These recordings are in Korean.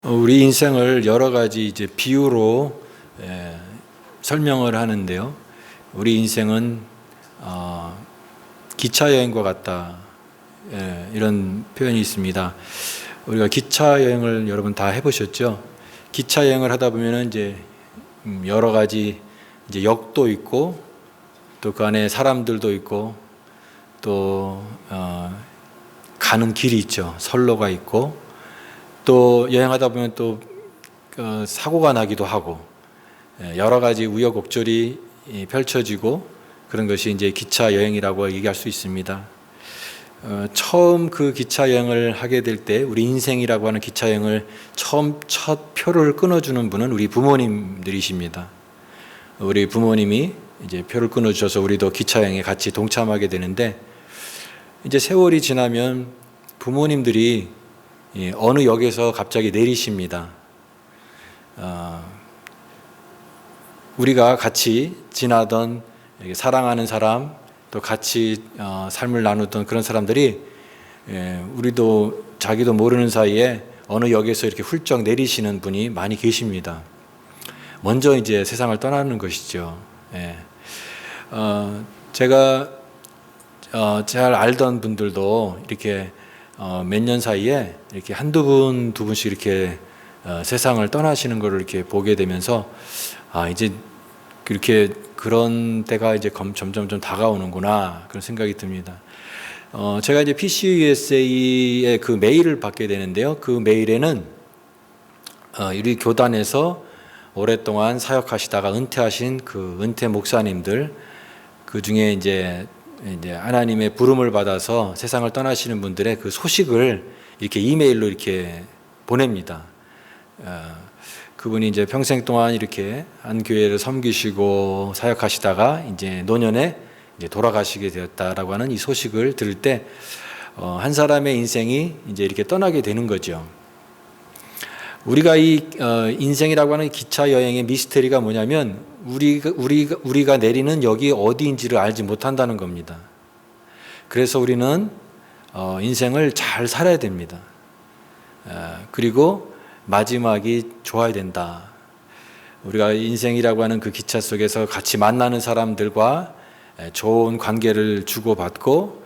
우리 인생을 여러 가지 이제 비유로 설명을 하는데요. 우리 인생은 기차 여행과 같다. 이런 표현이 있습니다. 우리가 기차 여행을 여러분 다 해보셨죠? 기차 여행을 하다 보면은 이제 여러 가지 이제 역도 있고 또 그 안에 사람들도 있고 또 가는 길이 있죠. 선로가 있고 또 여행하다 보면 또 사고가 나기도 하고 여러 가지 우여곡절이 펼쳐지고 그런 것이 이제 기차 여행이라고 얘기할 수 있습니다. 처음 그 기차 여행을 하게 될 때 우리 인생이라고 하는 기차 여행을 처음 첫 표를 끊어주는 분은 우리 부모님들이십니다. 우리 부모님이 이제 표를 끊어주셔서 우리도 기차 여행에 같이 동참하게 되는데 이제 세월이 지나면 부모님들이 어느 역에서 갑자기 내리십니다. 우리가 같이 지나던 사랑하는 사람 또 같이 삶을 나누던 그런 사람들이 우리도 자기도 모르는 사이에 어느 역에서 이렇게 훌쩍 내리시는 분이 많이 계십니다. 먼저 이제 세상을 떠나는 것이죠. 제가 잘 알던 분들도 이렇게 몇 년 사이에 이렇게 한두 분, 두 분씩 이렇게 세상을 떠나시는 것을 이렇게 보게 되면서 이제 그렇게 그런 때가 이제 점점 좀 다가오는구나 그런 생각이 듭니다. 제가 이제 PCUSA의 그 메일을 받게 되는데요. 그 메일에는 우리 교단에서 오랫동안 사역하시다가 은퇴하신 그 은퇴 목사님들 그 중에 이제 하나님의 부름을 받아서 세상을 떠나시는 분들의 그 소식을 이렇게 이메일로 이렇게 보냅니다. 그분이 이제 평생 동안 이렇게 한 교회를 섬기시고 사역하시다가 이제 노년에 이제 돌아가시게 되었다라고 하는 이 소식을 들을 때 한 사람의 인생이 이제 이렇게 떠나게 되는 거죠. 우리가 이 인생이라고 하는 기차 여행의 미스터리가 뭐냐면 우리가 내리는 역이 어디인지를 알지 못한다는 겁니다. 그래서 우리는 인생을 잘 살아야 됩니다. 그리고 마지막이 좋아야 된다. 우리가 인생이라고 하는 그 기차 속에서 같이 만나는 사람들과 좋은 관계를 주고받고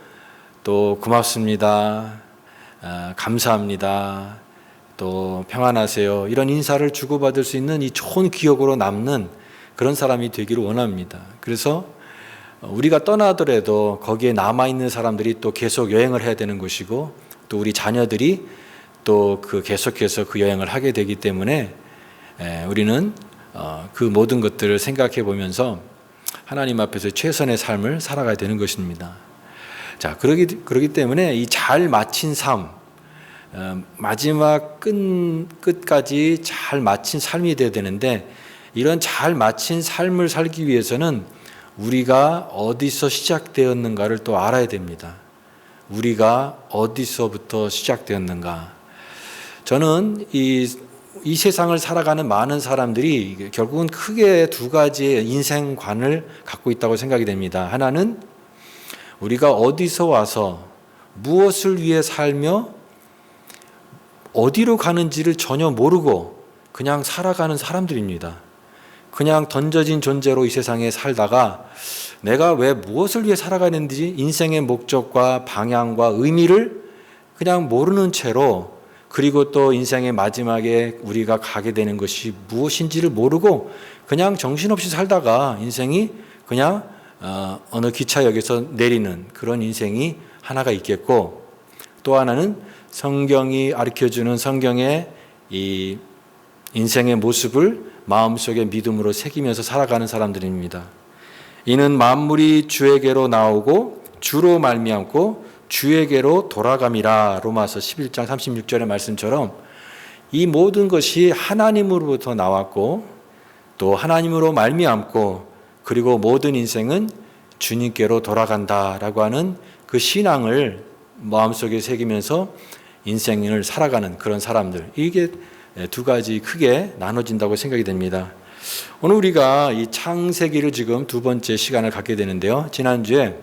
또 고맙습니다. 감사합니다. 또 평안하세요. 이런 인사를 주고받을 수 있는 이 좋은 기억으로 남는 그런 사람이 되기를 원합니다. 그래서 우리가 떠나더라도 거기에 남아있는 사람들이 또 계속 여행을 해야 되는 것이고 또 우리 자녀들이 또 계속해서 그 여행을 하게 되기 때문에 우리는 그 모든 것들을 생각해 보면서 하나님 앞에서 최선의 삶을 살아가야 되는 것입니다. 자, 그러기 때문에 이 잘 마친 삶, 마지막 끝까지 잘 마친 삶이 되어야 되는데 이런 잘 마친 삶을 살기 위해서는 우리가 어디서 시작되었는가를 또 알아야 됩니다. 우리가 어디서부터 시작되었는가. 저는 이 세상을 살아가는 많은 사람들이 결국은 크게 두 가지의 인생관을 갖고 있다고 생각이 됩니다. 하나는 우리가 어디서 와서 무엇을 위해 살며 어디로 가는지를 전혀 모르고 그냥 살아가는 사람들입니다. 그냥 던져진 존재로 이 세상에 살다가 내가 왜 무엇을 위해 살아가는지 인생의 목적과 방향과 의미를 그냥 모르는 채로 그리고 또 인생의 마지막에 우리가 가게 되는 것이 무엇인지를 모르고 그냥 정신없이 살다가 인생이 그냥 어느 기차역에서 내리는 그런 인생이 하나가 있겠고 또 하나는 성경이 가르쳐주는 성경의 이 인생의 모습을 마음속에 믿음으로 새기면서 살아가는 사람들입니다. 이는 만물이 주에게로 나오고 주로 말미암고 주에게로 돌아감이라. 로마서 11장 36절의 말씀처럼 이 모든 것이 하나님으로부터 나왔고 또 하나님으로 말미암고 그리고 모든 인생은 주님께로 돌아간다라고 하는 그 신앙을 마음속에 새기면서 인생을 살아가는 그런 사람들, 이게 두 가지 크게 나눠진다고 생각이 됩니다. 오늘 우리가 이 창세기를 지금 두 번째 시간을 갖게 되는데요. 지난주에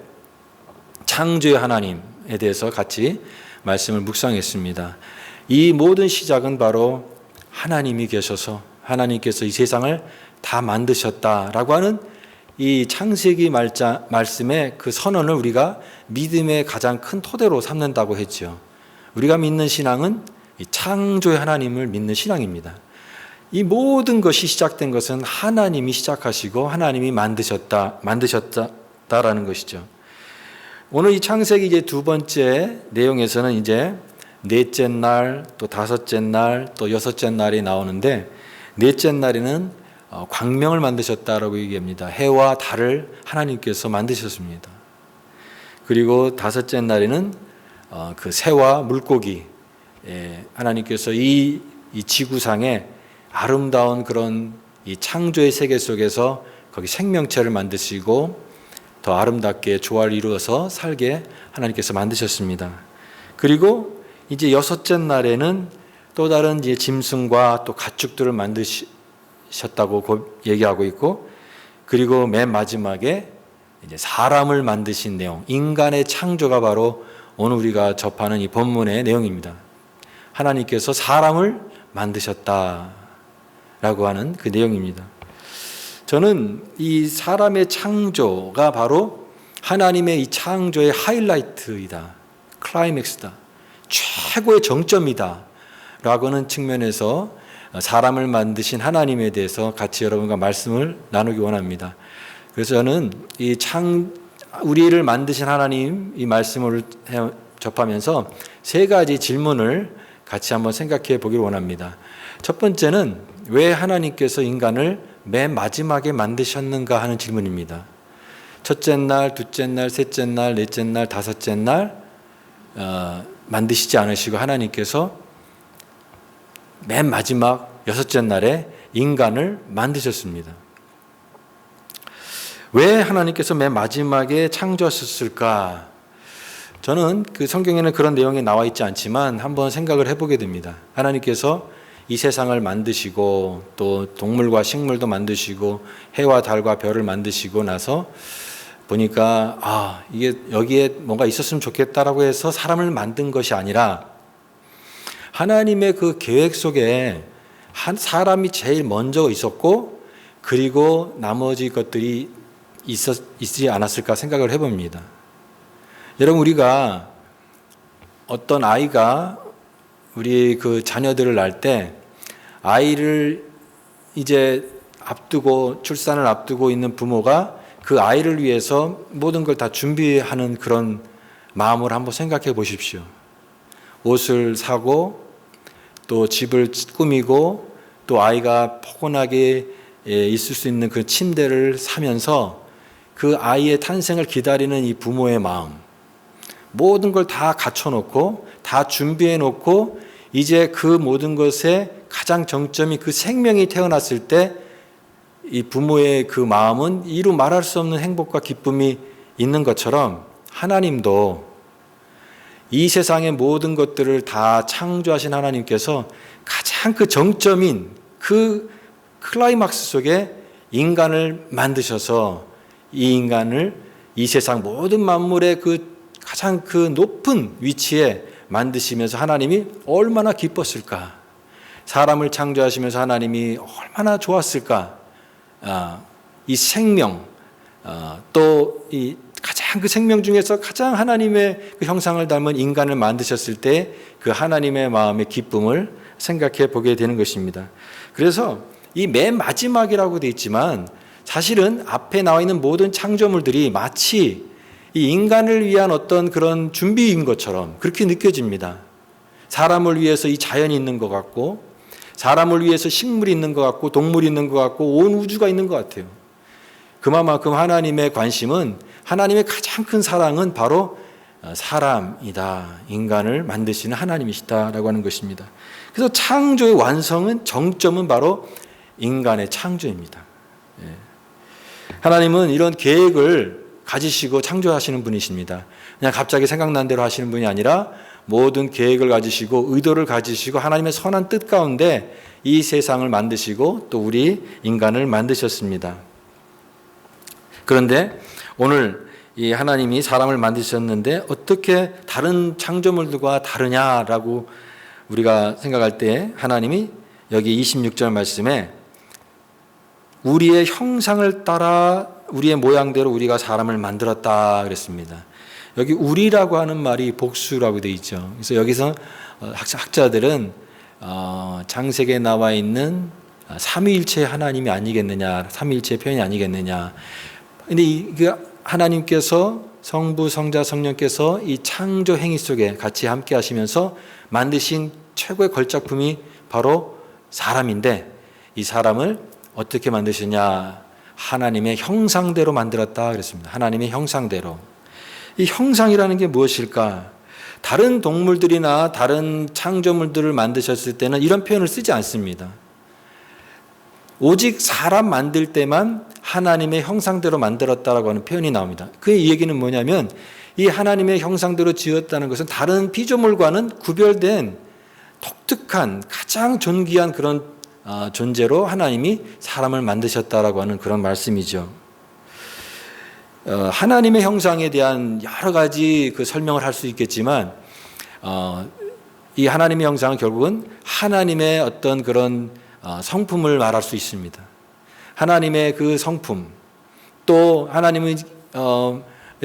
창조의 하나님에 대해서 같이 말씀을 묵상했습니다. 이 모든 시작은 바로 하나님이 계셔서 하나님께서 이 세상을 다 만드셨다라고 하는 이 창세기 말씀의 그 선언을 우리가 믿음의 가장 큰 토대로 삼는다고 했죠. 우리가 믿는 신앙은 이 창조의 하나님을 믿는 신앙입니다. 이 모든 것이 시작된 것은 하나님이 시작하시고 하나님이 만드셨다라는 것이죠. 오늘 이 창세기 이제 두 번째 내용에서는 이제 넷째 날, 또 다섯째 날, 또 여섯째 날이 나오는데, 넷째 날에는 광명을 만드셨다라고 얘기합니다. 해와 달을 하나님께서 만드셨습니다. 그리고 다섯째 날에는 그 새와 물고기, 하나님께서 이 지구상에 아름다운 그런 이 창조의 세계 속에서 거기 생명체를 만드시고 더 아름답게 조화를 이루어서 살게 하나님께서 만드셨습니다. 그리고 이제 여섯째 날에는 또 다른 이제 짐승과 또 가축들을 만드셨다고 얘기하고 있고, 그리고 맨 마지막에 이제 사람을 만드신 내용, 인간의 창조가 바로 오늘 우리가 접하는 이 본문의 내용입니다. 하나님께서 사람을 만드셨다라고 하는 그 내용입니다. 저는 이 사람의 창조가 바로 하나님의 이 창조의 하이라이트이다, 클라이맥스다, 최고의 정점이다 라고 하는 측면에서 사람을 만드신 하나님에 대해서 같이 여러분과 말씀을 나누기 원합니다. 그래서 저는 우리를 만드신 하나님 이 말씀을 접하면서 세 가지 질문을 같이 한번 생각해 보기를 원합니다. 첫 번째는 왜 하나님께서 인간을 맨 마지막에 만드셨는가 하는 질문입니다. 첫째 날, 둘째 날, 셋째 날, 넷째 날, 다섯째 날 만드시지 않으시고 하나님께서 맨 마지막 여섯째 날에 인간을 만드셨습니다. 왜 하나님께서 맨 마지막에 창조하셨을까? 저는 그 성경에는 그런 내용이 나와 있지 않지만 한번 생각을 해보게 됩니다. 하나님께서 이 세상을 만드시고 또 동물과 식물도 만드시고 해와 달과 별을 만드시고 나서 보니까 이게 여기에 뭔가 있었으면 좋겠다라고 해서 사람을 만든 것이 아니라 하나님의 그 계획 속에 한 사람이 제일 먼저 있었고, 그리고 나머지 것들이 있지 않았을까 생각을 해봅니다. 여러분, 우리가 어떤 아이가 우리 그 자녀들을 낳을 때 아이를 이제 앞두고 출산을 앞두고 있는 부모가 그 아이를 위해서 모든 걸 다 준비하는 그런 마음을 한번 생각해 보십시오. 옷을 사고 또 집을 꾸미고 또 아이가 포근하게 있을 수 있는 그 침대를 사면서 그 아이의 탄생을 기다리는 이 부모의 마음, 모든 걸 다 갖춰놓고 다 준비해놓고 이제 그 모든 것의 가장 정점이 그 생명이 태어났을 때 이 부모의 그 마음은 이루 말할 수 없는 행복과 기쁨이 있는 것처럼 하나님도 이 세상의 모든 것들을 다 창조하신 하나님께서 가장 그 정점인 그 클라이막스 속에 인간을 만드셔서 이 인간을 이 세상 모든 만물의 그 가장 그 높은 위치에 만드시면서 하나님이 얼마나 기뻤을까? 사람을 창조하시면서 하나님이 얼마나 좋았을까? 이 생명, 또 이 가장 그 생명 중에서 가장 하나님의 그 형상을 닮은 인간을 만드셨을 때 그 하나님의 마음의 기쁨을 생각해 보게 되는 것입니다. 그래서 이 맨 마지막이라고 되어 있지만 사실은 앞에 나와 있는 모든 창조물들이 마치 이 인간을 위한 어떤 그런 준비인 것처럼 그렇게 느껴집니다. 사람을 위해서 이 자연이 있는 것 같고, 사람을 위해서 식물이 있는 것 같고, 동물이 있는 것 같고, 온 우주가 있는 것 같아요. 그만큼 하나님의 관심은, 하나님의 가장 큰 사랑은 바로 사람이다. 인간을 만드시는 하나님이시다라고 하는 것입니다. 그래서 창조의 완성은, 정점은 바로 인간의 창조입니다. 하나님은 이런 계획을 가지시고 창조하시는 분이십니다. 그냥 갑자기 생각난 대로 하시는 분이 아니라 모든 계획을 가지시고 의도를 가지시고 하나님의 선한 뜻 가운데 이 세상을 만드시고 또 우리 인간을 만드셨습니다. 그런데 오늘 이 하나님이 사람을 만드셨는데 어떻게 다른 창조물들과 다르냐라고 우리가 생각할 때 하나님이 여기 26절 말씀에 우리의 형상을 따라 우리의 모양대로 우리가 사람을 만들었다 그랬습니다. 여기 우리라고 하는 말이 복수라고 되어 있죠. 그래서 여기서 학자들은 창세기에 나와 있는 삼위일체 하나님이 아니겠느냐, 삼위일체 표현이 아니겠느냐. 근데 하나님께서 성부, 성자, 성령께서 이 창조 행위 속에 같이 함께 하시면서 만드신 최고의 걸작품이 바로 사람인데, 이 사람을 어떻게 만드시냐? 하나님의 형상대로 만들었다 그랬습니다. 하나님의 형상대로. 이 형상이라는 게 무엇일까? 다른 동물들이나 다른 창조물들을 만드셨을 때는 이런 표현을 쓰지 않습니다. 오직 사람 만들 때만 하나님의 형상대로 만들었다라고 하는 표현이 나옵니다. 그 얘기는 뭐냐면 이 하나님의 형상대로 지었다는 것은 다른 피조물과는 구별된 독특한 가장 존귀한 그런 존재로 하나님이 사람을 만드셨다라고 하는 그런 말씀이죠. 하나님의 형상에 대한 여러 가지 그 설명을 할 수 있겠지만 이 하나님의 형상은 결국은 하나님의 어떤 그런 성품을 말할 수 있습니다. 하나님의 그 성품, 또 하나님은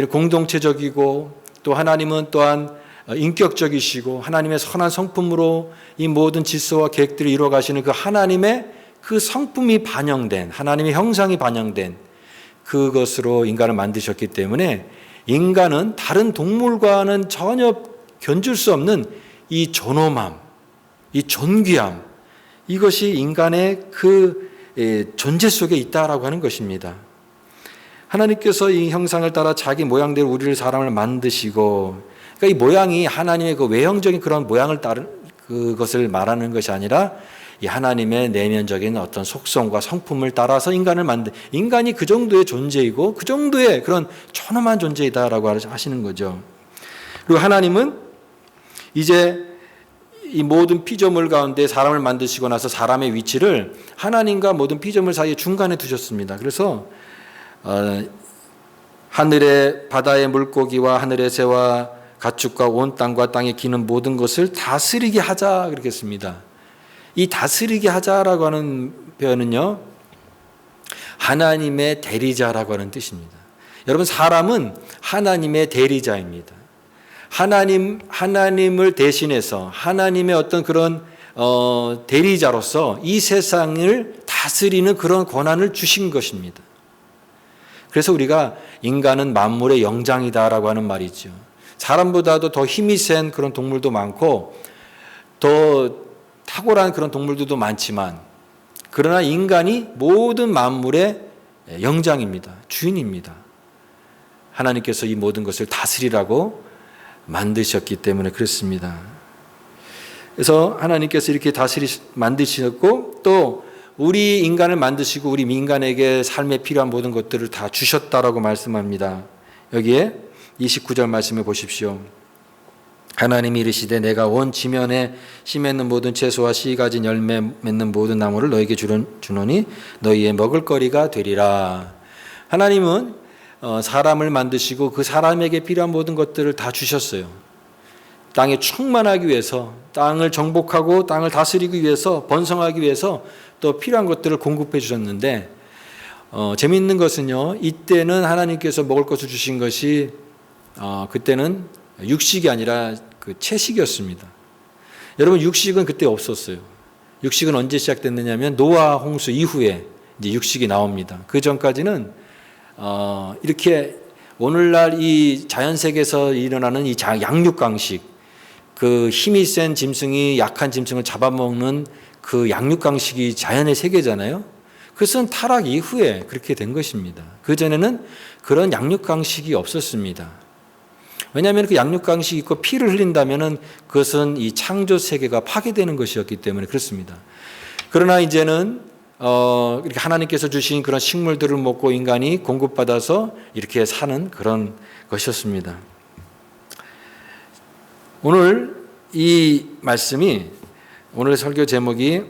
공동체적이고 또 하나님은 또한 인격적이시고 하나님의 선한 성품으로 이 모든 질서와 계획들을 이루어 가시는 그 하나님의 그 성품이 반영된, 하나님의 형상이 반영된 그것으로 인간을 만드셨기 때문에 인간은 다른 동물과는 전혀 견줄 수 없는 이 존엄함, 이 존귀함, 이것이 인간의 그 존재 속에 있다라고 하는 것입니다. 하나님께서 이 형상을 따라 자기 모양대로 우리를 사람을 만드시고, 그러니까 이 모양이 하나님의 그 외형적인 그런 모양을 따른 그것을 말하는 것이 아니라 이 하나님의 내면적인 어떤 속성과 성품을 따라서 인간이 그 정도의 존재이고 그 정도의 그런 존엄한 존재이다라고 하시는 거죠. 그리고 하나님은 이제 이 모든 피조물 가운데 사람을 만드시고 나서 사람의 위치를 하나님과 모든 피조물 사이에 중간에 두셨습니다. 그래서 하늘의 바다의 물고기와 하늘의 새와 가축과 온 땅과 땅에 기는 모든 것을 다스리게 하자 그렇게 했습니다. 이 다스리게 하자라고 하는 표현은요, 하나님의 대리자라고 하는 뜻입니다. 여러분, 사람은 하나님의 대리자입니다. 하나님을 대신해서 하나님의 어떤 그런 대리자로서 이 세상을 다스리는 그런 권한을 주신 것입니다. 그래서 우리가 인간은 만물의 영장이다라고 하는 말이죠. 사람보다도 더 힘이 센 그런 동물도 많고 더 탁월한 그런 동물들도 많지만, 그러나 인간이 모든 만물의 영장입니다. 주인입니다. 하나님께서 이 모든 것을 다스리라고 만드셨기 때문에 그렇습니다. 그래서 하나님께서 이렇게 만드셨고, 또 우리 인간을 만드시고 우리 인간에게 삶에 필요한 모든 것들을 다 주셨다라고 말씀합니다. 여기에 29절 말씀해 보십시오. 하나님이 이르시되 내가 온 지면에 씨 맺는 모든 채소와 씨 가진 열매 맺는 모든 나무를 너에게 주노니 너희의 먹을거리가 되리라. 하나님은 사람을 만드시고 그 사람에게 필요한 모든 것들을 다 주셨어요. 땅에 충만하기 위해서, 땅을 정복하고 땅을 다스리기 위해서, 번성하기 위해서 또 필요한 것들을 공급해 주셨는데, 재미있는 것은요, 이때는 하나님께서 먹을 것을 주신 것이 그때는 육식이 아니라 그 채식이었습니다. 여러분, 육식은 그때 없었어요. 육식은 언제 시작됐느냐면 노아 홍수 이후에 이제 육식이 나옵니다. 그 전까지는 이렇게 오늘날 이 자연 세계에서 일어나는 이 양육강식, 그 힘이 센 짐승이 약한 짐승을 잡아먹는 그 양육강식이 자연의 세계잖아요. 그것은 타락 이후에 그렇게 된 것입니다. 그 전에는 그런 양육강식이 없었습니다. 왜냐하면 그 양육강식이 있고 피를 흘린다면은 그것은 이 창조 세계가 파괴되는 것이었기 때문에 그렇습니다. 그러나 이제는 이렇게 하나님께서 주신 그런 식물들을 먹고 인간이 공급받아서 이렇게 사는 그런 것이었습니다. 오늘 이 말씀이, 오늘의 설교 제목이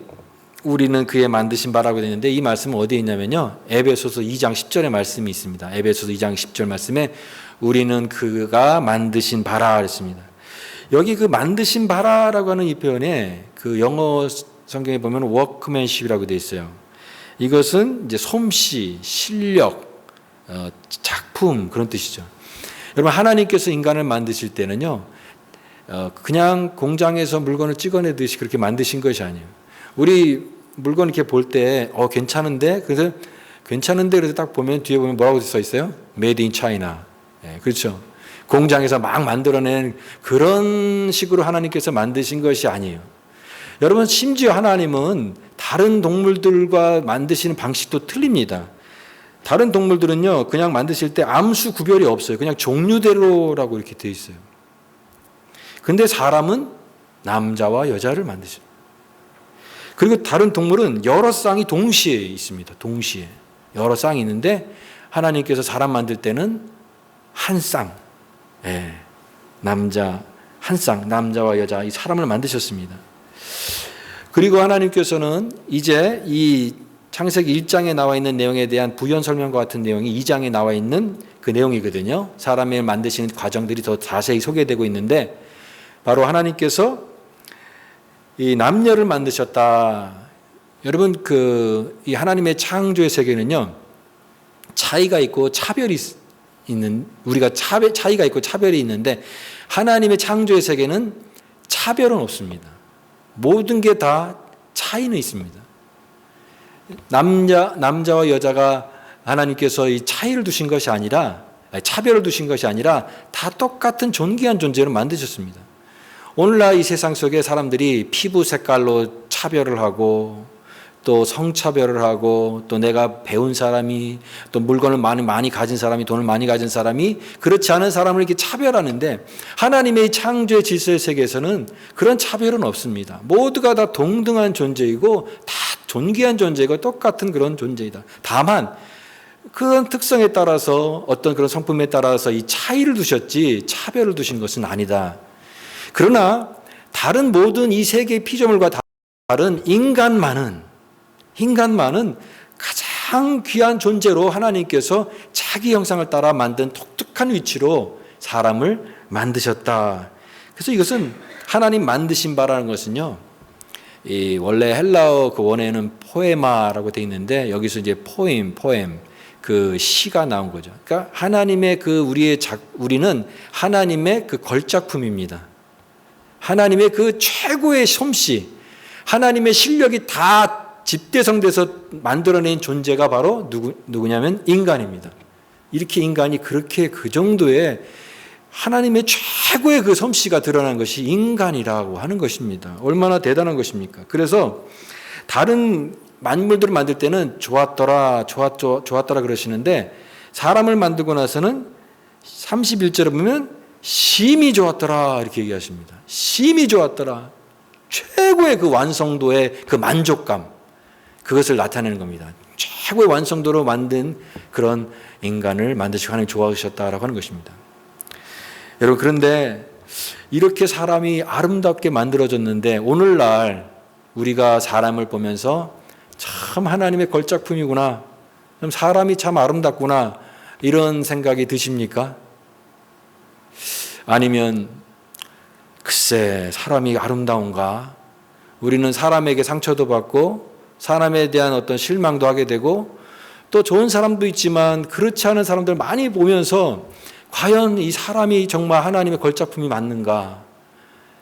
우리는 그의 만드신 바라고 되어 있는데, 이 말씀은 어디에 있냐면요, 에베소서 2장 10절의 말씀이 있습니다. 에베소서 2장 10절 말씀에 우리는 그가 만드신 바라 그랬습니다. 여기 그 만드신 바라라고 하는 이 표현에 그 영어 성경에 보면 워크맨십이라고 되어 있어요. 이것은 이제 솜씨, 실력, 작품 그런 뜻이죠. 여러분 하나님께서 인간을 만드실 때는요, 그냥 공장에서 물건을 찍어내듯이 그렇게 만드신 것이 아니에요. 우리 물건 이렇게 볼 때 괜찮은데 그래서 딱 보면 뒤에 보면 뭐라고 써 있어요? Made in China. 그렇죠. 공장에서 막 만들어낸 그런 식으로 하나님께서 만드신 것이 아니에요. 여러분 심지어 하나님은 다른 동물들과 만드시는 방식도 틀립니다. 다른 동물들은요 그냥 만드실 때 암수 구별이 없어요. 그냥 종류대로라고 이렇게 되어 있어요. 근데 사람은 남자와 여자를 만드셔요. 그리고 다른 동물은 여러 쌍이 동시에 있습니다. 동시에 여러 쌍이 있는데 하나님께서 사람 만들 때는 한 쌍, 남자 한 쌍, 남자와 여자 이 사람을 만드셨습니다. 그리고 하나님께서는 이제 이 창세기 1장에 나와 있는 내용에 대한 부연 설명과 같은 내용이 2장에 나와 있는 그 내용이거든요. 사람을 만드시는 과정들이 더 자세히 소개되고 있는데 바로 하나님께서 이 남녀를 만드셨다. 여러분 이 하나님의 창조의 세계는요 차이가 있고 차별이 있는 우리가 차이가 있고 차별이 있는데 하나님의 창조의 세계는 차별은 없습니다. 모든 게 다 차이는 있습니다. 남자와 여자가 하나님께서 이 차이를 두신 것이 아니라 차별을 두신 것이 아니라 다 똑같은 존귀한 존재로 만드셨습니다. 오늘날 이 세상 속에 사람들이 피부 색깔로 차별을 하고 또 성차별을 하고 또 내가 배운 사람이 또 물건을 많이 가진 사람이 돈을 많이 가진 사람이 그렇지 않은 사람을 이렇게 차별하는데 하나님의 창조의 질서의 세계에서는 그런 차별은 없습니다. 모두가 다 동등한 존재이고 다 존귀한 존재이고 똑같은 그런 존재이다. 다만 그런 특성에 따라서 어떤 그런 성품에 따라서 이 차이를 두셨지 차별을 두신 것은 아니다. 그러나 다른 모든 이 세계의 피조물과 다른 인간만은 가장 귀한 존재로 하나님께서 자기 형상을 따라 만든 독특한 위치로 사람을 만드셨다. 그래서 이것은 하나님 만드신 바라는 것은요, 이 원래 헬라어 그 원어에는 포에마라고 되어 있는데 여기서 이제 포엠 그 시가 나온 거죠. 그러니까 하나님의 우리는 하나님의 그 걸작품입니다. 하나님의 그 최고의 솜씨, 하나님의 실력이 다 집대성돼서 만들어낸 존재가 바로 누구냐면 인간입니다. 이렇게 인간이 그렇게 그 정도의 하나님의 최고의 그 솜씨가 드러난 것이 인간이라고 하는 것입니다. 얼마나 대단한 것입니까? 그래서 다른 만물들을 만들 때는 좋았더라 그러시는데 사람을 만들고 나서는 31절에 보면 심히 좋았더라 이렇게 얘기하십니다. 심히 좋았더라. 최고의 그 완성도의 그 만족감, 그것을 나타내는 겁니다. 최고의 완성도로 만든 그런 인간을 만드시고 하나님 좋아하셨다라고 하는 것입니다. 여러분 그런데 이렇게 사람이 아름답게 만들어졌는데 오늘날 우리가 사람을 보면서 참 하나님의 걸작품이구나, 사람이 참 아름답구나 이런 생각이 드십니까? 아니면 글쎄 사람이 아름다운가? 우리는 사람에게 상처도 받고 사람에 대한 어떤 실망도 하게 되고 또 좋은 사람도 있지만 그렇지 않은 사람들 많이 보면서 과연 이 사람이 정말 하나님의 걸작품이 맞는가?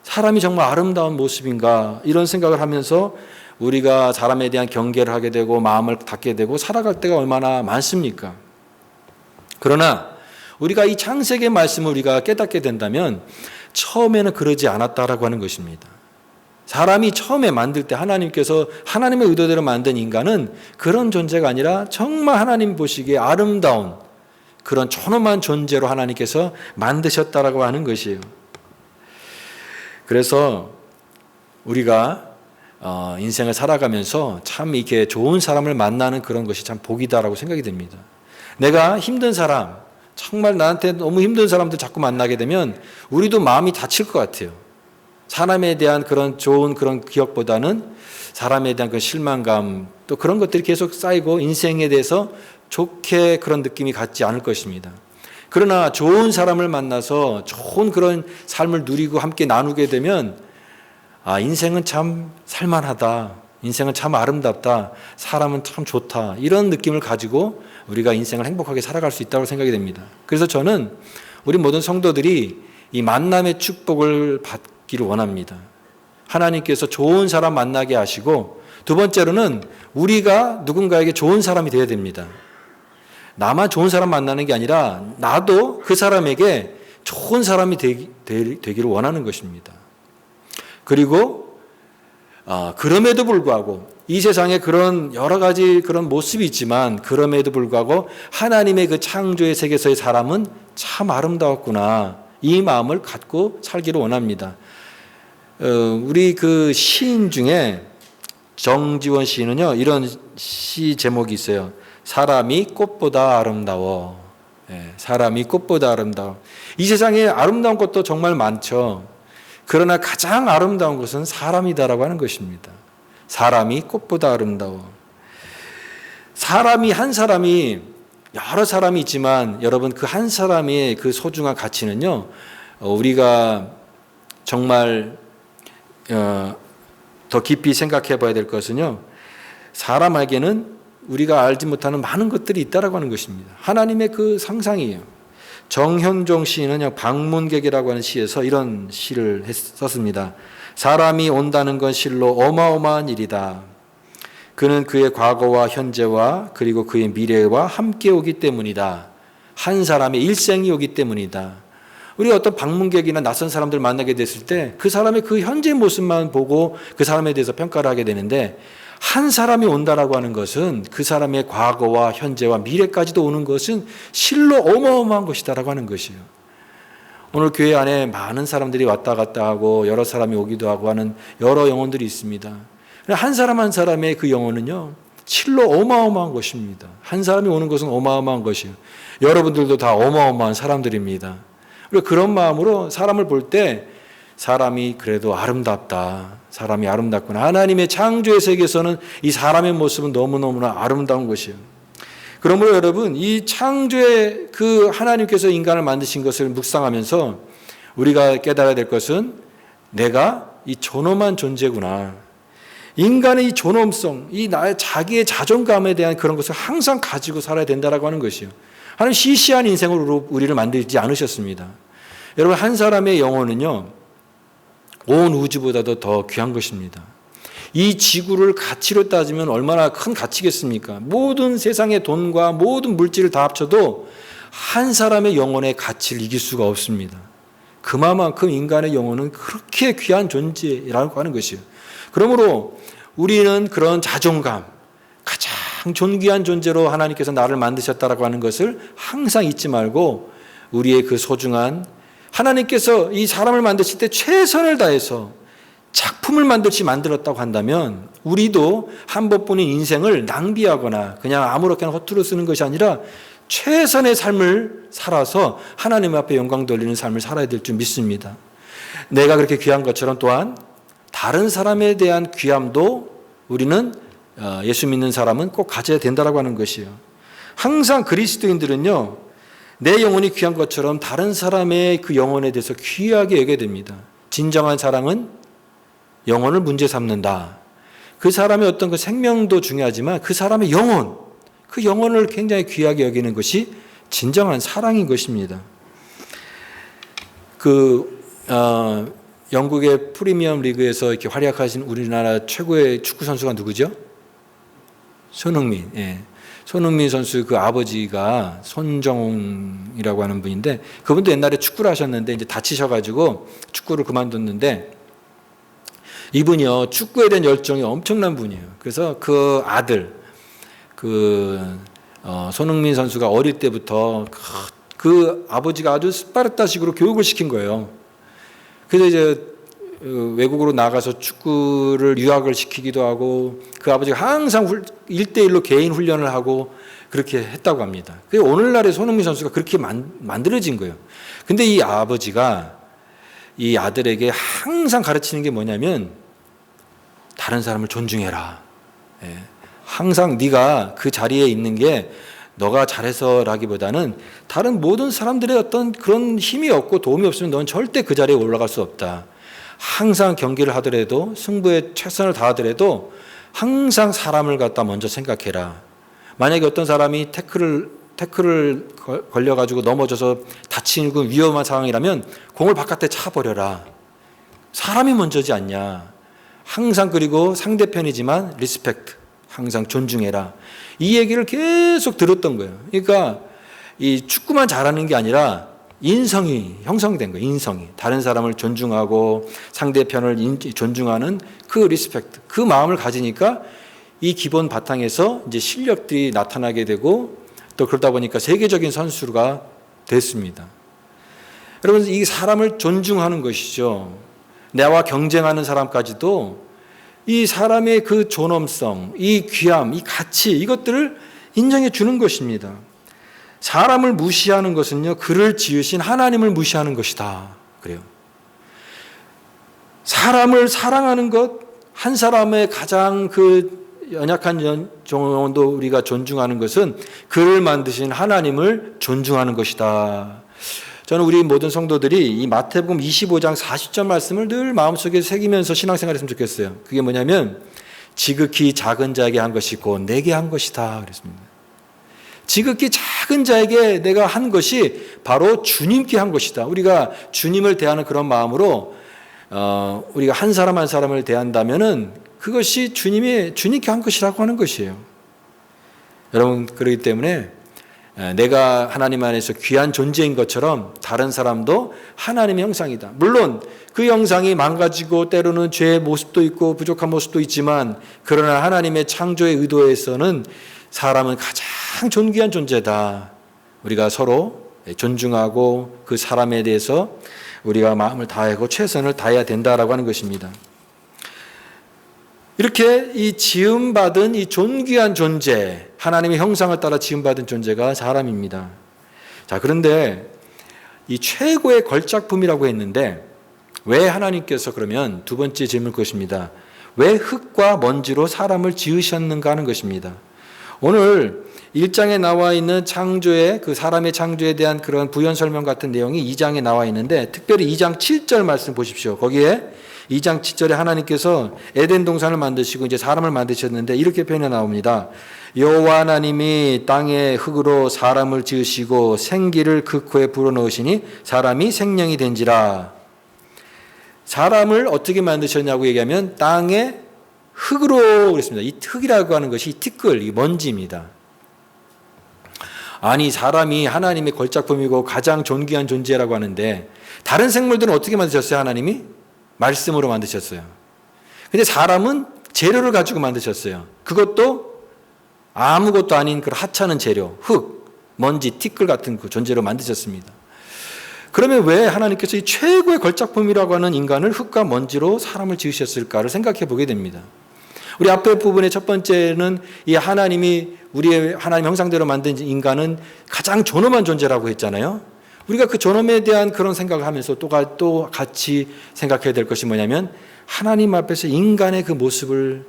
사람이 정말 아름다운 모습인가? 이런 생각을 하면서 우리가 사람에 대한 경계를 하게 되고 마음을 닫게 되고 살아갈 때가 얼마나 많습니까? 그러나 우리가 이 창세기의 말씀을 우리가 깨닫게 된다면 처음에는 그러지 않았다라고 하는 것입니다. 사람이 처음에 만들 때 하나님께서 하나님의 의도대로 만든 인간은 그런 존재가 아니라 정말 하나님 보시기에 아름다운 그런 존엄한 존재로 하나님께서 만드셨다라고 하는 것이에요. 그래서 우리가 인생을 살아가면서 참 이렇게 좋은 사람을 만나는 그런 것이 참 복이다라고 생각이 됩니다. 내가 힘든 사람, 정말 나한테 너무 힘든 사람들 자꾸 만나게 되면 우리도 마음이 다칠 것 같아요. 사람에 대한 그런 좋은 그런 기억보다는 사람에 대한 그 실망감 또 그런 것들이 계속 쌓이고 인생에 대해서 좋게 그런 느낌이 갖지 않을 것입니다. 그러나 좋은 사람을 만나서 좋은 그런 삶을 누리고 함께 나누게 되면 인생은 참 살만하다. 인생은 참 아름답다. 사람은 참 좋다. 이런 느낌을 가지고 우리가 인생을 행복하게 살아갈 수 있다고 생각이 됩니다. 그래서 저는 우리 모든 성도들이 이 만남의 축복을 받기를 원합니다. 하나님께서 좋은 사람 만나게 하시고, 두 번째로는 우리가 누군가에게 좋은 사람이 되어야 됩니다. 나만 좋은 사람 만나는 게 아니라 나도 그 사람에게 좋은 사람이 되기를 원하는 것입니다. 그리고 그럼에도 불구하고 이 세상에 그런 여러 가지 그런 모습이 있지만, 그럼에도 불구하고 하나님의 그 창조의 세계에서의 사람은 참 아름다웠구나, 이 마음을 갖고 살기를 원합니다. 우리 그 시인 중에 정지원 시인은요, 이런 시 제목이 있어요. 사람이 꽃보다 아름다워. 사람이 꽃보다 아름다워. 이 세상에 아름다운 것도 정말 많죠. 그러나 가장 아름다운 것은 사람이다라고 하는 것입니다. 사람이 꽃보다 아름다워. 한 사람이, 여러 사람이 있지만 여러분, 그 한 사람의 그 소중한 가치는요, 우리가 정말 더 깊이 생각해 봐야 될 것은요, 사람에게는 우리가 알지 못하는 많은 것들이 있다라고 하는 것입니다. 하나님의 그 상상이에요. 정현종 시인은 방문객이라고 하는 시에서 이런 시를 썼습니다. 사람이 온다는 건 실로 어마어마한 일이다. 그는 그의 과거와 현재와 그리고 그의 미래와 함께 오기 때문이다. 한 사람의 일생이 오기 때문이다. 우리가 어떤 방문객이나 낯선 사람들 만나게 됐을 때 그 사람의 그 현재 모습만 보고 그 사람에 대해서 평가를 하게 되는데, 한 사람이 온다라고 하는 것은 그 사람의 과거와 현재와 미래까지도 오는 것은 실로 어마어마한 것이다라고 하는 것이에요. 오늘 교회 안에 많은 사람들이 왔다 갔다 하고 여러 사람이 오기도 하고 하는 여러 영혼들이 있습니다. 한 사람 한 사람의 그 영혼은요, 실로 어마어마한 것입니다. 한 사람이 오는 것은 어마어마한 것이에요. 여러분들도 다 어마어마한 사람들입니다. 그리고 그런 마음으로 사람을 볼 때 사람이 그래도 아름답다. 사람이 아름답구나. 하나님의 창조의 세계에서는 이 사람의 모습은 너무너무나 아름다운 것이에요. 그러므로 여러분, 이 창조의 그 하나님께서 인간을 만드신 것을 묵상하면서 우리가 깨달아야 될 것은, 내가 이 존엄한 존재구나. 인간의 이 존엄성, 이 나의 자기의 자존감에 대한 그런 것을 항상 가지고 살아야 된다라고 하는 것이요. 하나님 시시한 인생으로 우리를 만들지 않으셨습니다. 여러분, 한 사람의 영혼은요, 온 우주보다도 더 귀한 것입니다. 이 지구를 가치로 따지면 얼마나 큰 가치겠습니까? 모든 세상의 돈과 모든 물질을 다 합쳐도 한 사람의 영혼의 가치를 이길 수가 없습니다. 그만큼 인간의 영혼은 그렇게 귀한 존재라고 하는 것이에요. 그러므로 우리는 그런 자존감, 가장 존귀한 존재로 하나님께서 나를 만드셨다라고 하는 것을 항상 잊지 말고, 우리의 그 소중한, 하나님께서 이 사람을 만드실 때 최선을 다해서 작품을 만들었다고 한다면, 우리도 한 번뿐인 인생을 낭비하거나 그냥 아무렇게나 허투루 쓰는 것이 아니라 최선의 삶을 살아서 하나님 앞에 영광 돌리는 삶을 살아야 될 줄 믿습니다. 내가 그렇게 귀한 것처럼 또한 다른 사람에 대한 귀함도 우리는, 예수 믿는 사람은 꼭 가져야 된다고 하는 것이에요. 항상 그리스도인들은요, 내 영혼이 귀한 것처럼 다른 사람의 그 영혼에 대해서 귀하게 여겨야 됩니다. 진정한 사랑은 영혼을 문제 삼는다. 그 사람의 어떤 그 생명도 중요하지만 그 사람의 영혼, 그 영혼을 굉장히 귀하게 여기는 것이 진정한 사랑인 것입니다. 영국의 프리미엄 리그에서 이렇게 활약하신 우리나라 최고의 축구 선수가 누구죠? 손흥민. 예. 손흥민 선수 그 아버지가 손정홍이라고 하는 분인데, 그분도 옛날에 축구를 하셨는데 이제 다치셔가지고 축구를 그만뒀는데, 이분이요, 축구에 대한 열정이 엄청난 분이에요. 그래서 그 아들, 손흥민 선수가 어릴 때부터 그 아버지가 아주 스파르타식으로 교육을 시킨 거예요. 그래서 이제 외국으로 나가서 축구를 유학을 시키기도 하고, 그 아버지가 항상 1대1로 개인 훈련을 하고 그렇게 했다고 합니다. 그래서 오늘날의 손흥민 선수가 그렇게 만들어진 거예요. 근데 이 아버지가 이 아들에게 항상 가르치는 게 뭐냐면, 다른 사람을 존중해라. 항상 네가 그 자리에 있는 게 너가 잘해서라기보다는 다른 모든 사람들의 어떤 그런 힘이 없고 도움이 없으면 넌 절대 그 자리에 올라갈 수 없다. 항상 경기를 하더라도 승부에 최선을 다하더라도 항상 사람을 갖다 먼저 생각해라. 만약에 어떤 사람이 태클을 걸려가지고 넘어져서 다치는 위험한 상황이라면 공을 바깥에 차버려라. 사람이 먼저지 않냐. 항상 그리고 상대편이지만 리스펙트, 항상 존중해라. 이 얘기를 계속 들었던 거예요. 그러니까 이 축구만 잘하는 게 아니라 인성이 형성된 거예요. 인성이. 다른 사람을 존중하고 상대편을 존중하는 그 리스펙트, 그 마음을 가지니까 이 기본 바탕에서 이제 실력들이 나타나게 되고 또 그러다 보니까 세계적인 선수가 됐습니다. 여러분, 이 사람을 존중하는 것이죠. 나와 경쟁하는 사람까지도 이 사람의 그 존엄성, 이 귀함, 이 가치, 이것들을 인정해 주는 것입니다. 사람을 무시하는 것은요, 그를 지으신 하나님을 무시하는 것이다. 그래요. 사람을 사랑하는 것, 한 사람의 가장 그 연약한 정도 우리가 존중하는 것은 그를 만드신 하나님을 존중하는 것이다. 저는 우리 모든 성도들이 이 마태복음 25장 40절 말씀을 늘 마음속에 새기면서 신앙생활 했으면 좋겠어요. 그게 뭐냐면 지극히 작은 자에게 한 것이 곧 내게 한 것이다 그랬습니다. 지극히 작은 자에게 내가 한 것이 바로 주님께 한 것이다. 우리가 주님을 대하는 그런 마음으로 우리가 한 사람 한 사람을 대한다면은 그것이 주님께 한 것이라고 하는 것이에요. 여러분, 그렇기 때문에 내가 하나님 안에서 귀한 존재인 것처럼 다른 사람도 하나님의 형상이다. 물론 그 형상이 망가지고 때로는 죄의 모습도 있고 부족한 모습도 있지만 그러나 하나님의 창조의 의도에서는 사람은 가장 존귀한 존재다. 우리가 서로 존중하고 그 사람에 대해서 우리가 마음을 다하고 최선을 다해야 된다라고 하는 것입니다. 이렇게 이 지음받은 이 존귀한 존재, 하나님의 형상을 따라 지음받은 존재가 사람입니다. 자, 그런데 이 최고의 걸작품이라고 했는데 왜 하나님께서 그러면 두 번째 질문 것입니다. 왜 흙과 먼지로 사람을 지으셨는가 하는 것입니다. 오늘 1장에 나와 있는 창조의 그 사람의 창조에 대한 그런 부연 설명 같은 내용이 2장에 나와 있는데 특별히 2장 7절 말씀 보십시오. 거기에 2장 7절에 하나님께서 에덴 동산을 만드시고 이제 사람을 만드셨는데 이렇게 표현해 나옵니다. 여호와 하나님이 땅의 흙으로 사람을 지으시고 생기를 그 코에 불어넣으시니 사람이 생명이 된지라. 사람을 어떻게 만드셨냐고 얘기하면 땅의 흙으로 그랬습니다. 이 흙이라고 하는 것이 티끌, 이 먼지입니다. 아니, 사람이 하나님의 걸작품이고 가장 존귀한 존재라고 하는데 다른 생물들은 어떻게 만드셨어요? 하나님이? 말씀으로 만드셨어요. 근데 사람은 재료를 가지고 만드셨어요. 그것도 아무것도 아닌 그런 하찮은 재료, 흙, 먼지, 티끌 같은 그 존재로 만드셨습니다. 그러면 왜 하나님께서 이 최고의 걸작품이라고 하는 인간을 흙과 먼지로 사람을 지으셨을까를 생각해 보게 됩니다. 우리 앞에 부분의 첫 번째는 이 하나님이 우리의 하나님 형상대로 만든 인간은 가장 존엄한 존재라고 했잖아요. 우리가 그 존엄에 대한 그런 생각을 하면서 또 같이 생각해야 될 것이 뭐냐면 하나님 앞에서 인간의 그 모습을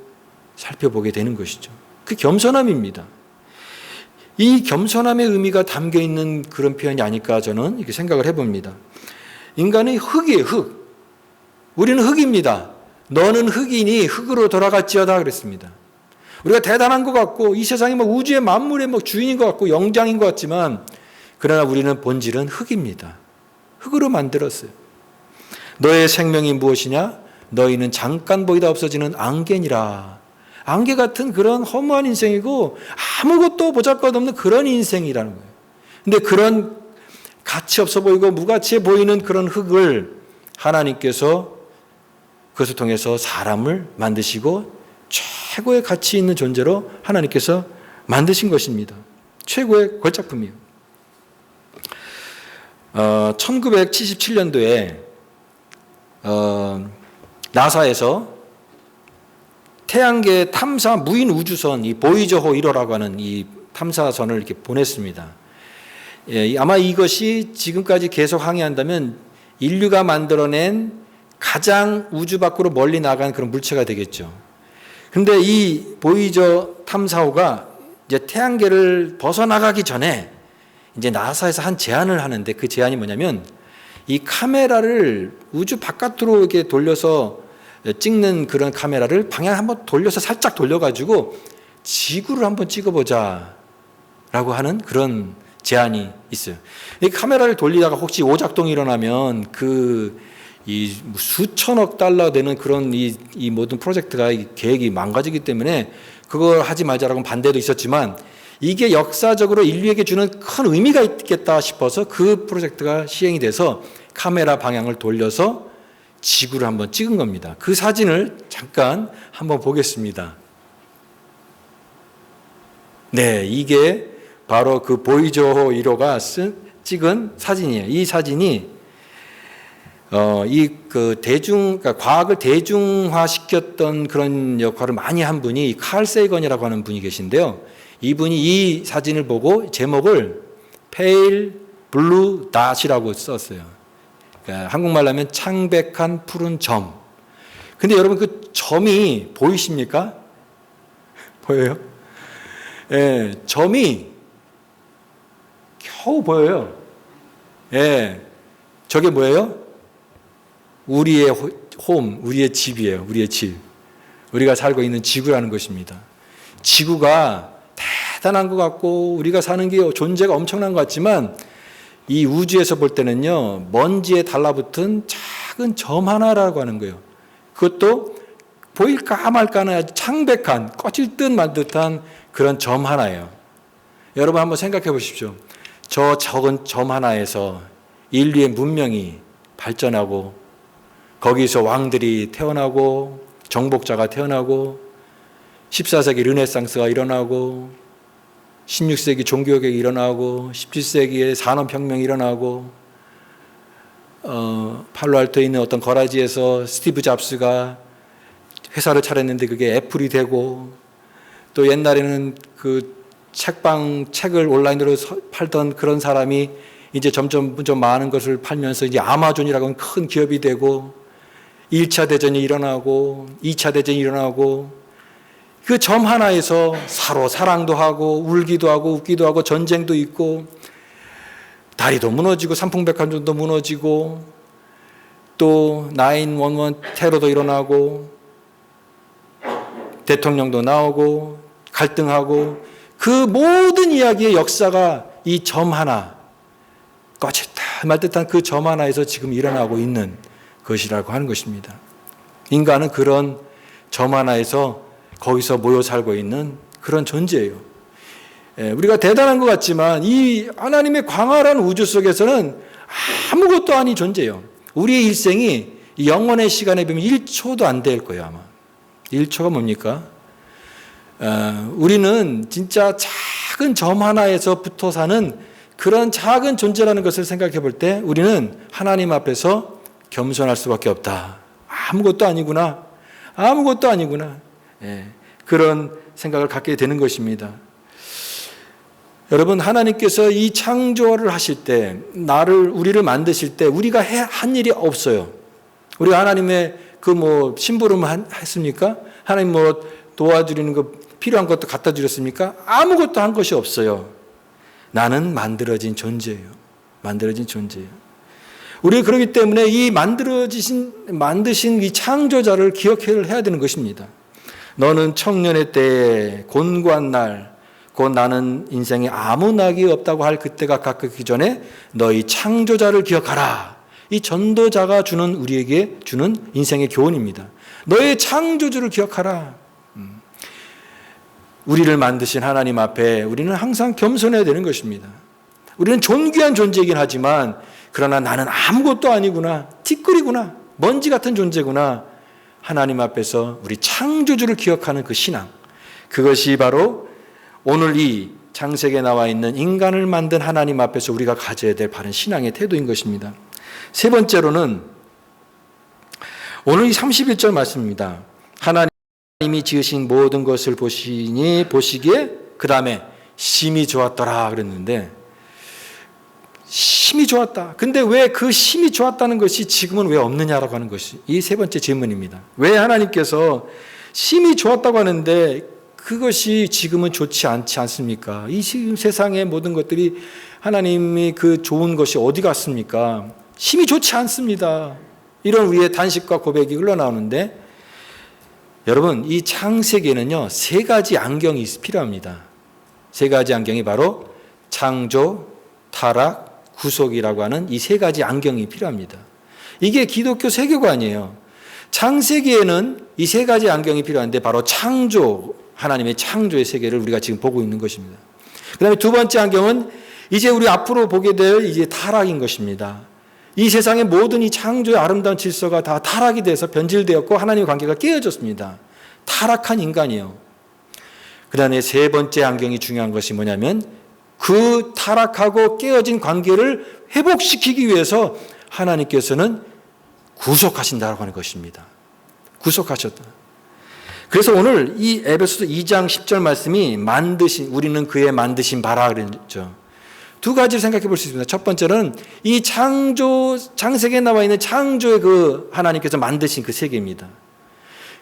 살펴보게 되는 것이죠. 그 겸손함입니다. 이 겸손함의 의미가 담겨 있는 그런 표현이 아닐까 저는 이렇게 생각을 해봅니다. 인간은 흙이에요, 흙. 우리는 흙입니다. 너는 흙이니 흙으로 돌아갈지어다 그랬습니다. 우리가 대단한 것 같고 이 세상이 막 우주의 만물의 막 주인인 것 같고 영장인 것 같지만 그러나 우리는 본질은 흙입니다. 흙으로 만들었어요. 너의 생명이 무엇이냐? 너희는 잠깐 보이다 없어지는 안개니라. 안개 같은 그런 허무한 인생이고 아무것도 보잘것없는 그런 인생이라는 거예요. 근데 그런 가치 없어 보이고 무가치해 보이는 그런 흙을 하나님께서 그것을 통해서 사람을 만드시고 최고의 가치 있는 존재로 하나님께서 만드신 것입니다. 최고의 걸작품이에요. 1977년도에 나사에서 태양계 탐사 무인 우주선 이 보이저호 1호라고 하는 이 탐사선을 이렇게 보냈습니다. 아마 이것이 지금까지 계속 항해한다면 인류가 만들어낸 가장 우주 밖으로 멀리 나간 그런 물체가 되겠죠. 근데 이 보이저 탐사호가 이제 태양계를 벗어나가기 전에 이제 나사에서 한 제안을 하는데 그 제안이 뭐냐면 이 카메라를 우주 바깥으로 이렇게 돌려서 찍는 그런 카메라를 방향 한번 돌려서 살짝 돌려가지고 지구를 한번 찍어보자 라고 하는 그런 제안이 있어요. 이 카메라를 돌리다가 혹시 오작동이 일어나면 이 수천억 달러 되는 그런 이 모든 프로젝트가 이 계획이 망가지기 때문에 그걸 하지 말자라고 반대도 있었지만 이게 역사적으로 인류에게 주는 큰 의미가 있겠다 싶어서 그 프로젝트가 시행이 돼서 카메라 방향을 돌려서 지구를 한번 찍은 겁니다. 그 사진을 잠깐 한번 보겠습니다. 네, 이게 바로 그 보이저 1호가 찍은 사진이에요. 이 사진이 그러니까 과학을 대중화시켰던 그런 역할을 많이 한 분이 칼 세이건이라고 하는 분이 계신데요. 이분이 이 사진을 보고 제목을 Pale Blue Dot이라고 썼어요. 그러니까 한국말로 하면 창백한 푸른 점. 근데 여러분 그 점이 보이십니까? 보여요? 예, 점이 겨우 보여요. 예, 저게 뭐예요? 우리의 홈, 우리의 집이에요. 우리의 집. 우리가 살고 있는 지구라는 것입니다. 지구가 대단한 것 같고 우리가 사는 게 존재가 엄청난 것 같지만 이 우주에서 볼 때는요, 먼지에 달라붙은 작은 점 하나라고 하는 거예요. 그것도 보일까 말까는 아주 창백한, 꺼질 듯 말 듯한 그런 점 하나예요. 여러분 한번 생각해 보십시오. 저 적은 점 하나에서 인류의 문명이 발전하고 거기서 왕들이 태어나고 정복자가 태어나고 14세기 르네상스가 일어나고 16세기 종교개혁이 일어나고 17세기에 산업혁명이 일어나고 팔로알토에 있는 어떤 거라지에서 스티브 잡스가 회사를 차렸는데 그게 애플이 되고 또 옛날에는 그 책을 온라인으로 팔던 그런 사람이 이제 점점 많은 것을 팔면서 이제 아마존이라고 하는 큰 기업이 되고 1차 대전이 일어나고 2차 대전이 일어나고 그 점 하나에서 서로 사랑도 하고 울기도 하고 웃기도 하고 전쟁도 있고 다리도 무너지고 삼풍백화점도 무너지고 또 911 테러도 일어나고 대통령도 나오고 갈등하고 그 모든 이야기의 역사가 이 점 하나 꺼졌다 말 듯한 그 점 하나에서 지금 일어나고 있는 것이라고 하는 것입니다. 인간은 그런 점 하나에서 거기서 모여 살고 있는 그런 존재예요. 우리가 대단한 것 같지만 이 하나님의 광활한 우주 속에서는 아무것도 아닌 존재예요. 우리의 일생이 영원의 시간에 비하면 1초도 안 될 거예요, 아마. 1초가 뭡니까? 우리는 진짜 작은 점 하나에서부터 사는 그런 작은 존재라는 것을 생각해 볼 때 우리는 하나님 앞에서 겸손할 수밖에 없다. 아무것도 아니구나. 아무것도 아니구나. 그런 생각을 갖게 되는 것입니다. 여러분, 하나님께서 이 창조를 하실 때, 우리를 만드실 때, 우리가 한 일이 없어요. 우리가 하나님의 심부름 했습니까? 하나님 도와드리는 거, 필요한 것도 갖다 주셨습니까? 아무것도 한 것이 없어요. 나는 만들어진 존재예요. 만들어진 존재예요. 우리가 그렇기 때문에 이 만드신 이 창조자를 기억해야 되는 것입니다. 너는 청년의 때에 곤고한 날, 곧 나는 인생에 아무 낙이 없다고 할 그때가 가깝기 전에 너희 창조자를 기억하라. 이 전도자가 우리에게 주는 인생의 교훈입니다. 너의 창조주를 기억하라. 우리를 만드신 하나님 앞에 우리는 항상 겸손해야 되는 것입니다. 우리는 존귀한 존재이긴 하지만 그러나 나는 아무것도 아니구나. 티끌이구나. 먼지 같은 존재구나. 하나님 앞에서 우리 창조주를 기억하는 그 신앙. 그것이 바로 오늘 이 창세기에 나와 있는 인간을 만든 하나님 앞에서 우리가 가져야 될 바른 신앙의 태도인 것입니다. 세 번째로는 오늘 이 31절 말씀입니다. 하나님이 지으신 모든 것을 보시기에 그 다음에 심히 좋았더라 그랬는데 심히 좋았다. 근데 왜 그 심히 좋았다는 것이 지금은 왜 없느냐라고 하는 것이 이 세 번째 질문입니다. 왜 하나님께서 심히 좋았다고 하는데 그것이 지금은 좋지 않지 않습니까? 이 지금 세상의 모든 것들이 하나님이 그 좋은 것이 어디 갔습니까? 힘이 좋지 않습니다. 이런 우리의 단식과 고백이 흘러나오는데 여러분 이 창세기에는요 3가지 안경이 필요합니다. 3가지 안경이 바로 창조, 타락, 구속이라고 하는 이 3가지 안경이 필요합니다. 이게 기독교 세계관이에요. 창세기에는 이 3가지 안경이 필요한데 바로 창조, 하나님의 창조의 세계를 우리가 지금 보고 있는 것입니다. 그 다음에 두 번째 안경은 이제 우리 앞으로 보게 될 이제 타락인 것입니다. 이 세상의 모든 이 창조의 아름다운 질서가 다 타락이 돼서 변질되었고 하나님의 관계가 깨어졌습니다. 타락한 인간이요. 그 다음에 세 번째 안경이 중요한 것이 뭐냐면 그 타락하고 깨어진 관계를 회복시키기 위해서 하나님께서는 구속하신다고 하는 것입니다. 구속하셨다. 그래서 오늘 이 에베소서 2장 10절 말씀이 우리는 그의 만드신 바라 그랬죠. 두 가지를 생각해 볼 수 있습니다. 첫 번째는 이 창세기에 나와 있는 창조의 그 하나님께서 만드신 그 세계입니다.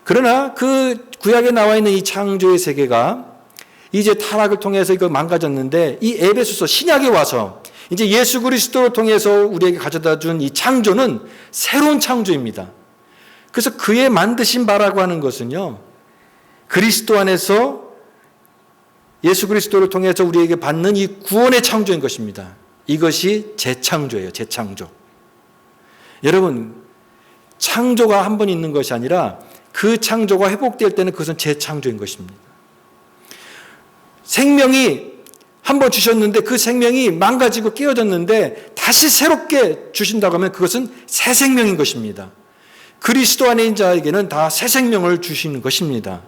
그러나 그 구약에 나와 있는 이 창조의 세계가 이제 타락을 통해서 이거 망가졌는데 이 에베소서 신약에 와서 이제 예수 그리스도를 통해서 우리에게 가져다 준 이 창조는 새로운 창조입니다. 그래서 그의 만드신 바라고 하는 것은요, 그리스도 안에서 예수 그리스도를 통해서 우리에게 받는 이 구원의 창조인 것입니다. 이것이 재창조예요. 재창조. 여러분, 창조가 한 번 있는 것이 아니라 그 창조가 회복될 때는 그것은 재창조인 것입니다. 생명이 한 번 주셨는데 그 생명이 망가지고 깨어졌는데 다시 새롭게 주신다고 하면 그것은 새 생명인 것입니다. 그리스도 안에 있는 자에게는 다 새 생명을 주시는 것입니다.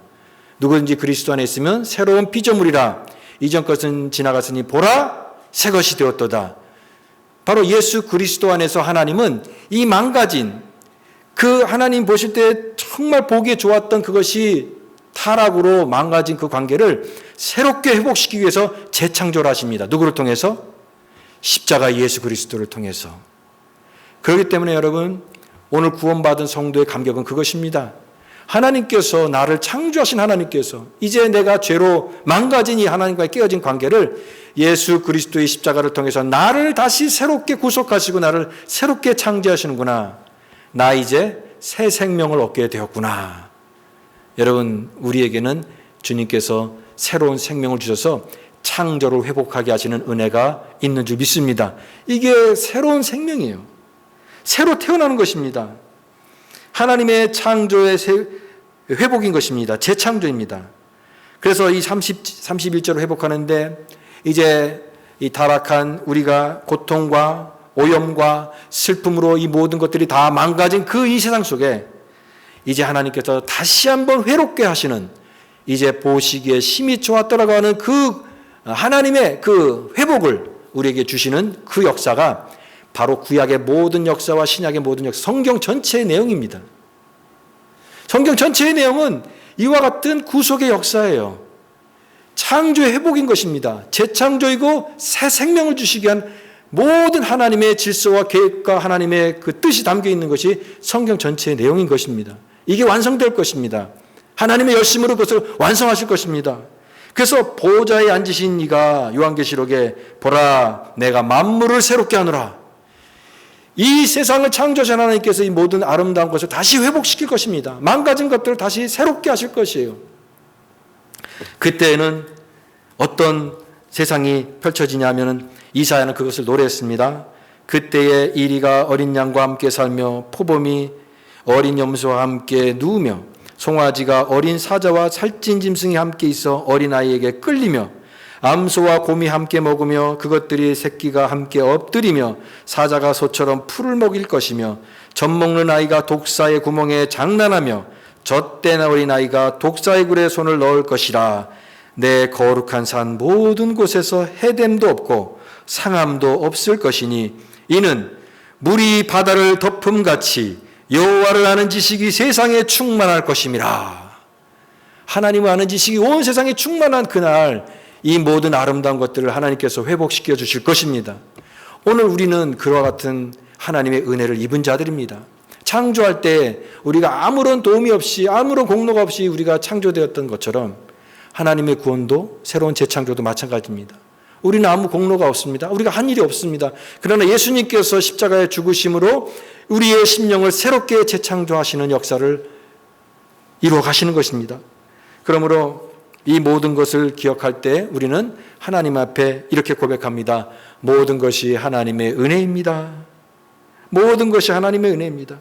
누구든지 그리스도 안에 있으면 새로운 피조물이라 이전 것은 지나갔으니 보라 새 것이 되었도다. 바로 예수 그리스도 안에서 하나님은 이 망가진 그 하나님 보실 때 정말 보기에 좋았던 그것이 타락으로 망가진 그 관계를 새롭게 회복시키기 위해서 재창조를 하십니다. 누구를 통해서? 십자가 예수 그리스도를 통해서. 그렇기 때문에 여러분 오늘 구원받은 성도의 감격은 그것입니다. 하나님께서 나를 창조하신 하나님께서 이제 내가 죄로 망가진 이 하나님과의 깨어진 관계를 예수 그리스도의 십자가를 통해서 나를 다시 새롭게 구속하시고 나를 새롭게 창조하시는구나. 나 이제 새 생명을 얻게 되었구나. 여러분 우리에게는 주님께서 새로운 생명을 주셔서 창조를 회복하게 하시는 은혜가 있는 줄 믿습니다. 이게 새로운 생명이에요. 새로 태어나는 것입니다. 하나님의 창조의 회복인 것입니다. 재창조입니다. 그래서 이 31절을 회복하는데 이제 이 타락한 우리가 고통과 오염과 슬픔으로 이 모든 것들이 다 망가진 그 이 세상 속에 이제 하나님께서 다시 한번 회롭게 하시는 이제 보시기에 심히 좋았더라고 하는 그 하나님의 그 회복을 우리에게 주시는 그 역사가 바로 구약의 모든 역사와 신약의 모든 역사, 성경 전체의 내용입니다. 성경 전체의 내용은 이와 같은 구속의 역사예요. 창조의 회복인 것입니다. 재창조이고 새 생명을 주시기 위한 모든 하나님의 질서와 계획과 하나님의 그 뜻이 담겨 있는 것이 성경 전체의 내용인 것입니다. 이게 완성될 것입니다. 하나님의 열심으로 그것을 완성하실 것입니다. 그래서 보좌에 앉으신 이가 요한계시록에 보라 내가 만물을 새롭게 하노라. 이 세상을 창조하신 하나님께서 이 모든 아름다운 것을 다시 회복시킬 것입니다. 망가진 것들을 다시 새롭게 하실 것이에요. 그때에는 어떤 세상이 펼쳐지냐면 이사야는 그것을 노래했습니다. 그때에 이리가 어린 양과 함께 살며 포범이 어린 염소와 함께 누우며 송아지가 어린 사자와 살찐 짐승이 함께 있어 어린아이에게 끌리며 암소와 곰이 함께 먹으며 그것들이 새끼가 함께 엎드리며 사자가 소처럼 풀을 먹일 것이며 젖먹는 아이가 독사의 구멍에 장난하며 젖된 어린아이가 독사의 굴에 손을 넣을 것이라. 내 거룩한 산 모든 곳에서 해됨도 없고 상함도 없을 것이니 이는 물이 바다를 덮음같이 여호와를 아는 지식이 세상에 충만할 것임이라. 하나님을 아는 지식이 온 세상에 충만한 그날 이 모든 아름다운 것들을 하나님께서 회복시켜 주실 것입니다. 오늘 우리는 그와 같은 하나님의 은혜를 입은 자들입니다. 창조할 때 우리가 아무런 도움이 없이 아무런 공로가 없이 우리가 창조되었던 것처럼 하나님의 구원도 새로운 재창조도 마찬가지입니다. 우리는 아무 공로가 없습니다. 우리가 한 일이 없습니다. 그러나 예수님께서 십자가의 죽으심으로 우리의 심령을 새롭게 재창조하시는 역사를 이루어 가시는 것입니다. 그러므로 이 모든 것을 기억할 때 우리는 하나님 앞에 이렇게 고백합니다. 모든 것이 하나님의 은혜입니다. 모든 것이 하나님의 은혜입니다.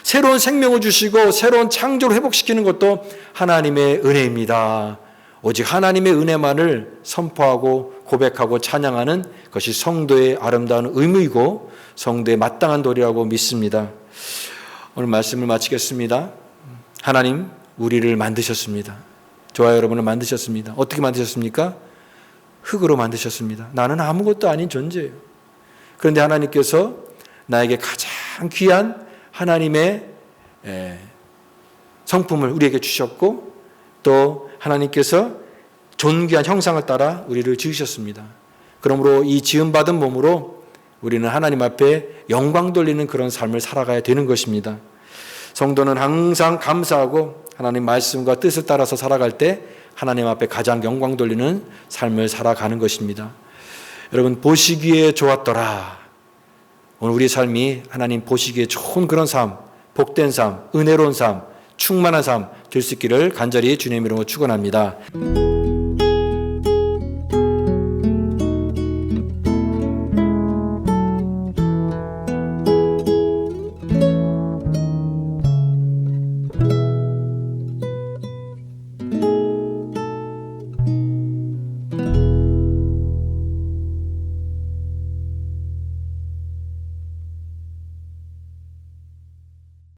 새로운 생명을 주시고 새로운 창조를 회복시키는 것도 하나님의 은혜입니다. 오직 하나님의 은혜만을 선포하고 고백하고 찬양하는 것이 성도의 아름다운 의무이고 성도의 마땅한 도리라고 믿습니다. 오늘 말씀을 마치겠습니다. 하나님, 우리를 만드셨습니다. 저와 여러분을 만드셨습니다. 어떻게 만드셨습니까? 흙으로 만드셨습니다. 나는 아무것도 아닌 존재예요. 그런데 하나님께서 나에게 가장 귀한 하나님의 성품을 우리에게 주셨고 또 하나님께서 존귀한 형상을 따라 우리를 지으셨습니다. 그러므로 이 지음받은 몸으로 우리는 하나님 앞에 영광 돌리는 그런 삶을 살아가야 되는 것입니다. 성도는 항상 감사하고 하나님 말씀과 뜻을 따라서 살아갈 때 하나님 앞에 가장 영광 돌리는 삶을 살아가는 것입니다. 여러분, 보시기에 좋았더라. 오늘 우리 삶이 하나님 보시기에 좋은 그런 삶, 복된 삶, 은혜로운 삶, 충만한 삶 될 수 있기를 간절히 주님 이름으로 축원합니다.